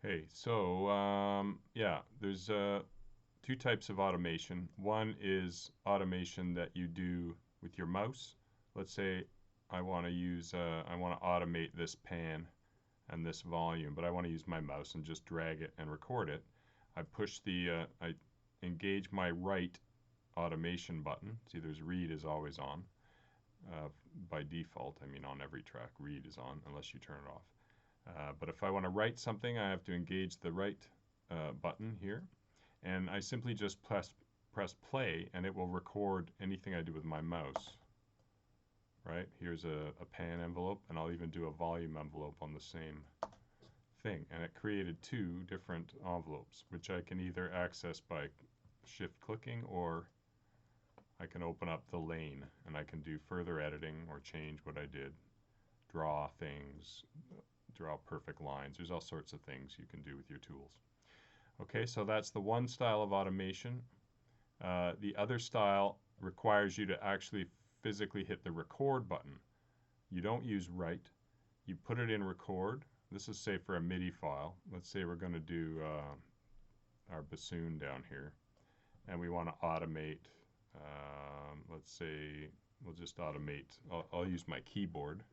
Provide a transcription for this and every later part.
Okay, so yeah, there's two types of automation. One is automation that you do with your mouse. Let's say I want to automate this pan and this volume, but I want to use my mouse and just drag it and record it. I engage my right automation button. See, there's read is always on uh, by default. I mean, on every track, read is on unless you turn it off. But if I want to write something, I have to engage the right button here, and I simply just press play, and it will record anything I do with my mouse. Right? Here's a pan envelope, and I'll even do a volume envelope on the same thing. And it created two different envelopes, which I can either access by shift clicking, or I can open up the lane, and I can do further editing or change what I did, draw things, draw perfect lines. There's all sorts of things you can do with your tools. Okay, so that's the one style of automation. The other style requires you to actually physically hit the record button. You don't use write. You put it in record. This is, say, for a MIDI file. Let's say we're going to do our bassoon down here, and we want to automate. Let's say we'll just automate. I'll use my keyboard,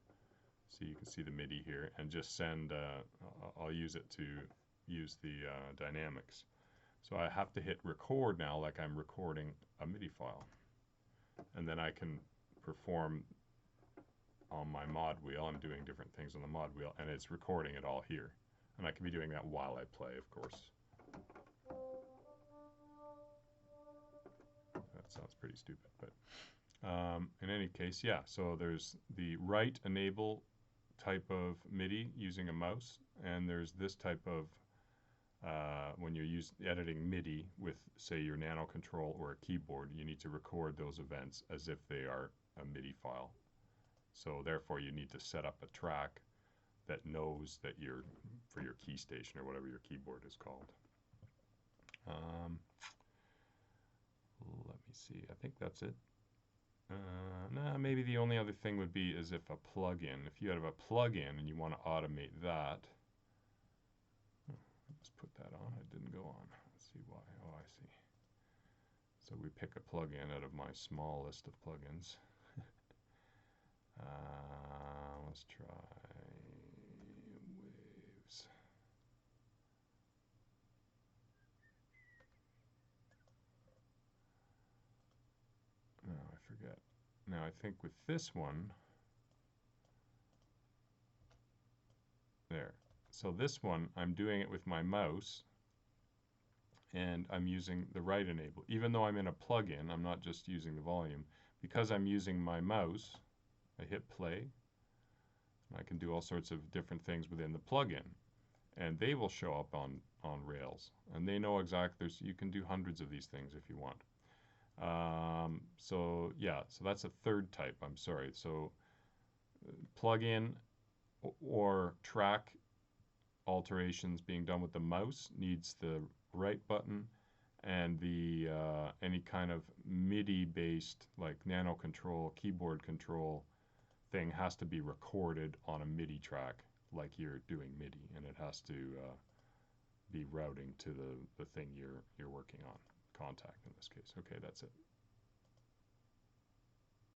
so you can see the MIDI here, and just send. I'll use it to use the dynamics. So I have to hit record now, like I'm recording a MIDI file, and then I can perform on my mod wheel. I'm doing different things on the mod wheel, and it's recording it all here. And I can be doing that while I play, of course. That sounds pretty stupid, but in any case, yeah. So there's the write enable type of MIDI using a mouse, and there's this type of when you're editing MIDI with, say, your nano control or a keyboard, you need to record those events as if they are a MIDI file. So therefore, you need to set up a track that knows that you're for your key station or whatever your keyboard is called. Let me see. I think that's it. Nah, maybe the only other thing would be is if a plugin. If you have a plugin and you want to automate that. Let's put that on. It didn't go on. Let's see why. Oh, I see. So we pick a plugin out of my small list of plugins. Let's try waves. No, I forget. Now I think with this one, there. So this one, I'm doing it with my mouse, and I'm using the right enable. Even though I'm in a plugin, I'm not just using the volume. Because I'm using my mouse, I hit play. I can do all sorts of different things within the plugin, and they will show up on Rails, and they know exactly. You can do hundreds of these things if you want. So yeah, so that's a third type. I'm sorry. So plugin or track alterations being done with the mouse needs the right button, and the any kind of MIDI based like nano control, keyboard control thing has to be recorded on a MIDI track like you're doing MIDI, and it has to be routing to the thing you're working on, contact in this case. Okay, that's it.